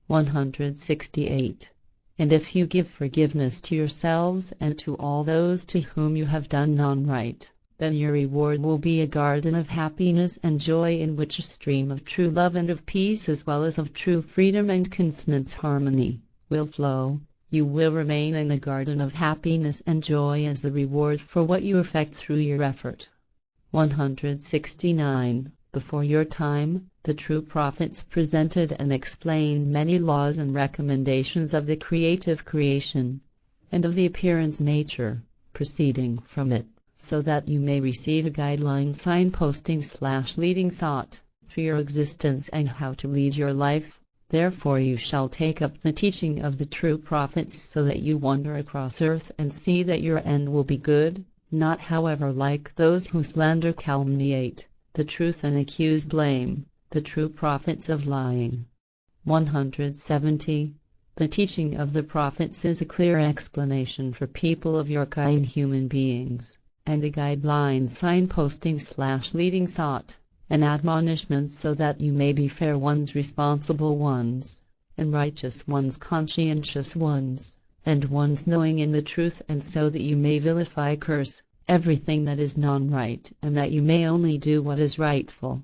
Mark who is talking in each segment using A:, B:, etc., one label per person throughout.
A: 168. And if you give forgiveness to yourselves and to all those to whom you have done non-right, then your reward will be a garden of happiness and joy in which a stream of true love and of peace as well as of true freedom and consonance harmony will flow. You will remain in the garden of happiness and joy as the reward for what you effect through your effort. 169. Before your time, the true prophets presented and explained many laws and recommendations of the creative creation, and of the appearance nature, proceeding from it, so that you may receive a guideline signposting/leading thought for your existence and how to lead your life. Therefore you shall take up the teaching of the true prophets so that you wander across earth and see that your end will be good, not however like those who slander, calumniate the truth and accuse, blame the true prophets of lying. 170. The teaching of the prophets is a clear explanation for people of your kind, human beings, and a guideline signposting/leading thought and admonishments so that you may be fair ones, responsible ones, and righteous ones, conscientious ones, and ones knowing in the truth, and so that you may vilify, curse everything that is non-right, and that you may only do what is rightful.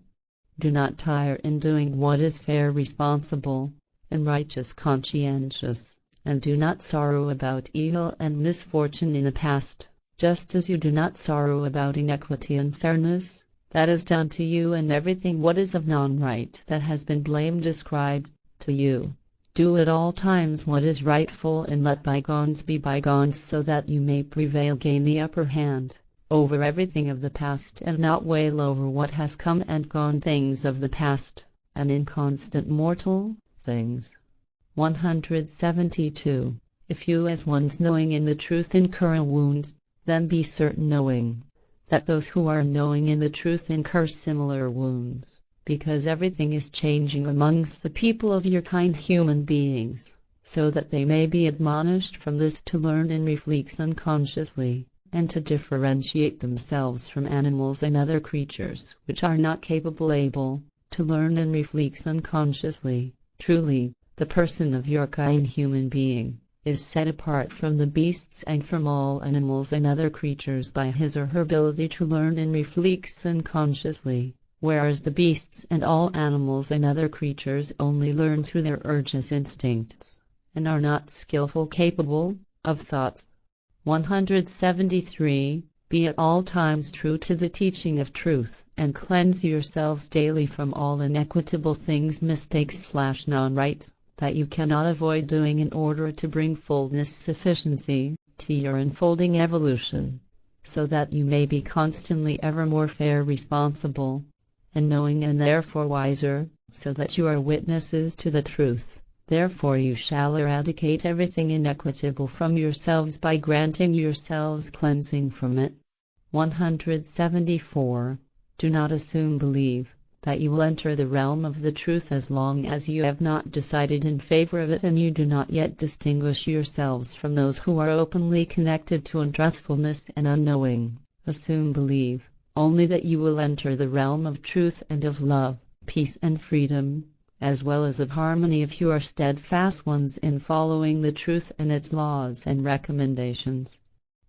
A: Do not tire in doing what is fair, responsible, and righteous, conscientious, and do not sorrow about evil and misfortune in the past, just as you do not sorrow about inequity and fairness that is done to you, and everything what is of non-right that has been blamed ascribed to you. Do at all times what is rightful, and let bygones be bygones, so that you may prevail, gain the upper hand over everything of the past, and not wail over what has come and gone, things of the past, and inconstant mortal things. 172. If you as ones knowing in the truth incur a wound, then be certain knowing that those who are knowing in the truth incur similar wounds, because everything is changing amongst the people of your kind, human beings, so that they may be admonished from this to learn and reflect unconsciously, and to differentiate themselves from animals and other creatures which are not able to learn and reflect unconsciously. Truly, the person of your kind, human being, is set apart from the beasts and from all animals and other creatures by his or her ability to learn and reflect unconsciously, whereas the beasts and all animals and other creatures only learn through their urges, instincts, and are not skillful, capable of thoughts. 173. Be at all times true to the teaching of truth, and cleanse yourselves daily from all inequitable things, mistakes/non-rights, that you cannot avoid doing in order to bring fullness, sufficiency, to your unfolding evolution, so that you may be constantly ever more fair, responsible, and knowing, and therefore wiser, so that you are witnesses to the truth. Therefore you shall eradicate everything inequitable from yourselves by granting yourselves cleansing from it. 174. Do not assume, believe, that you will enter the realm of the truth as long as you have not decided in favor of it, and you do not yet distinguish yourselves from those who are openly connected to untruthfulness and unknowing. Assume, believe, only that you will enter the realm of truth and of love, peace and freedom, as well as of harmony, if you are steadfast ones in following the truth and its laws and recommendations.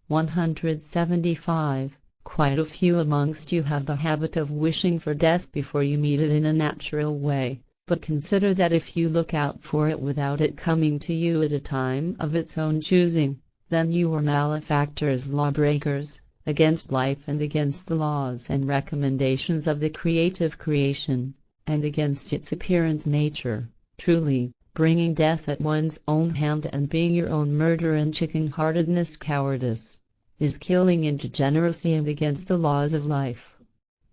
A: 175. Quite a few amongst you have the habit of wishing for death before you meet it in a natural way, but consider that if you look out for it without it coming to you at a time of its own choosing, then you are malefactors, lawbreakers, against life and against the laws and recommendations of the creative creation, and against its appearance nature. Truly, bringing death at one's own hand and being your own murder and chicken-heartedness, cowardice, is killing in degeneracy and against the laws of life.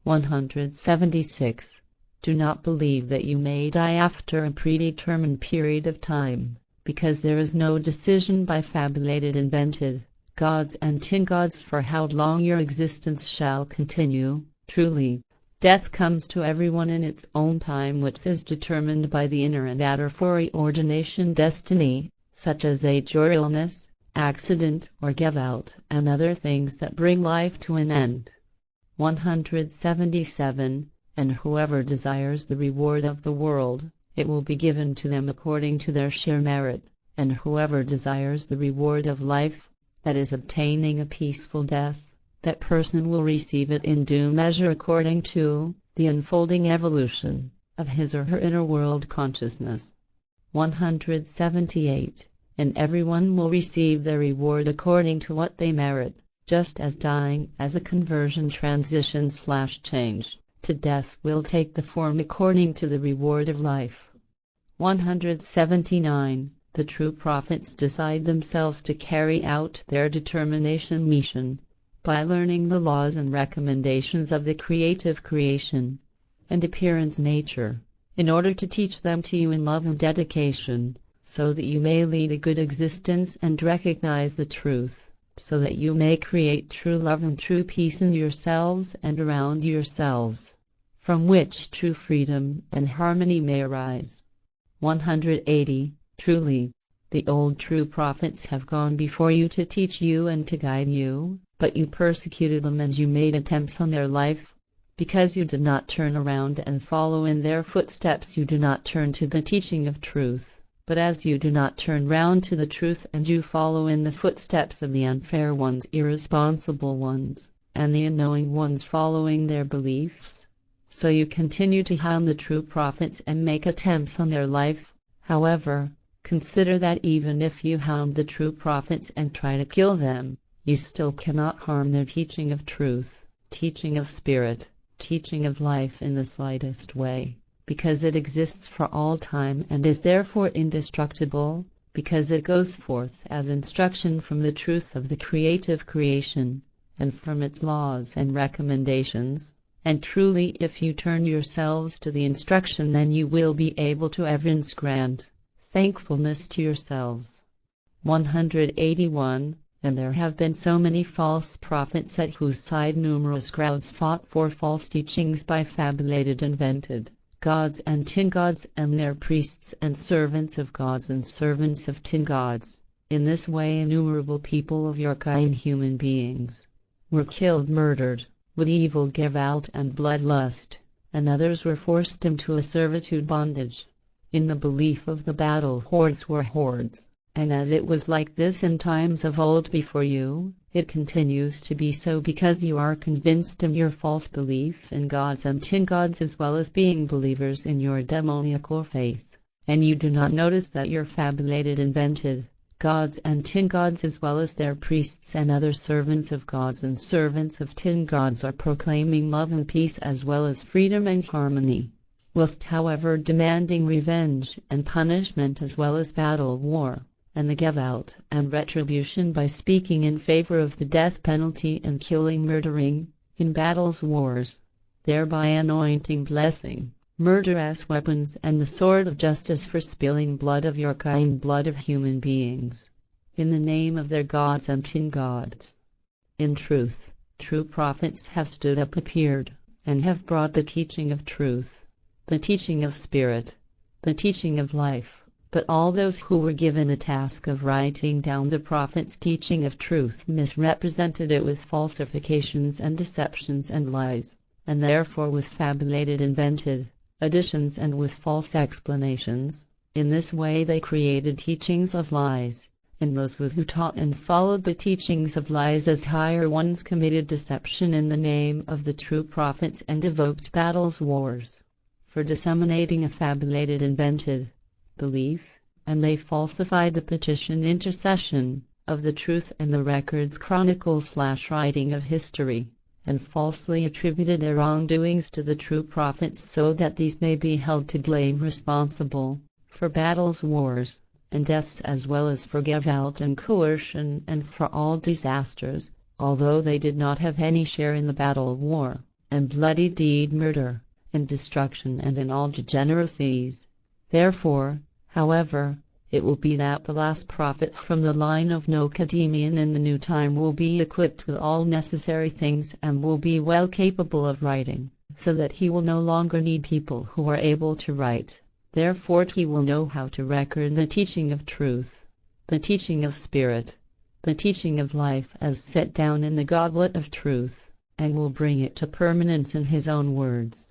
A: 176. Do not believe that you may die after a predetermined period of time, because there is no decision by fabulated, invented gods and tin gods for how long your existence shall continue. Truly, death comes to everyone in its own time, which is determined by the inner and outer foreordination destiny, such as age or illness, accident or Gewalt, and other things that bring life to an end. 177. And whoever desires the reward of the world, it will be given to them according to their sheer merit, and whoever desires the reward of life, that is obtaining a peaceful death, that person will receive it in due measure according to the unfolding evolution of his or her inner world consciousness. 178. And everyone will receive their reward according to what they merit, just as dying as a conversion transition/change to death will take the form according to the reward of life. 179. The true prophets decide themselves to carry out their determination mission by learning the laws and recommendations of the creative creation and appearance nature, in order to teach them to you in love and dedication, so that you may lead a good existence and recognize the truth, so that you may create true love and true peace in yourselves and around yourselves, from which true freedom and harmony may arise. 180. Truly, the old true prophets have gone before you to teach you and to guide you, but you persecuted them and you made attempts on their life. Because you did not turn around and follow in their footsteps, you do not turn to the teaching of truth. But as you do not turn round to the truth and you follow in the footsteps of the unfair ones, irresponsible ones, and the unknowing ones following their beliefs, so you continue to harm the true prophets and make attempts on their life. However, consider that even if you harm the true prophets and try to kill them, you still cannot harm their teaching of truth, teaching of spirit, teaching of life in the slightest way, because it exists for all time and is therefore indestructible, because it goes forth as instruction from the truth of the creative creation, and from its laws and recommendations. And truly, if you turn yourselves to the instruction, then you will be able to evince grant thankfulness to yourselves. 181. And there have been so many false prophets at whose side numerous crowds fought for false teachings by fabulated invented gods and tin gods and their priests and servants of gods and servants of tin gods. In this way innumerable people of your kind, human beings, were killed, murdered, with evil gevalt and bloodlust, and others were forced into a servitude bondage, in the belief of the battle hordes were hordes. And as it was like this in times of old before you, it continues to be so because you are convinced of your false belief in gods and tin gods, as well as being believers in your demoniacal faith, and you do not notice that your fabulated invented gods and tin gods, as well as their priests and other servants of gods and servants of tin gods, are proclaiming love and peace as well as freedom and harmony, whilst however demanding revenge and punishment as well as battle war and the gevalt and retribution by speaking in favor of the death penalty and killing, murdering, in battles, wars, thereby anointing blessing, murder as weapons and the sword of justice for spilling blood of your kind, blood of human beings, in the name of their gods and tin gods. In truth, true prophets have stood up, appeared, and have brought the teaching of truth, the teaching of spirit, the teaching of life. But all those who were given the task of writing down the prophet's teaching of truth misrepresented it with falsifications and deceptions and lies, and therefore with fabulated invented additions and with false explanations. In this way they created teachings of lies, and those who taught and followed the teachings of lies as higher ones committed deception in the name of the true prophets and evoked battles, wars, for disseminating a fabulated invented belief, and they falsified the petition intercession of the truth and the records chronicles/writing of history, and falsely attributed their wrongdoings to the true prophets, so that these may be held to blame, responsible for battles, wars, and deaths, as well as for gevalt and coercion and for all disasters, although they did not have any share in the battle, war, and bloody deed, murder, and destruction, and in all degeneracies. Therefore, however, it will be that the last prophet from the line of Nochademian in the new time will be equipped with all necessary things and will be well capable of writing, so that he will no longer need people who are able to write. Therefore he will know how to record the teaching of truth, the teaching of spirit, the teaching of life as set down in the Goblet of Truth, and will bring it to permanence in his own words.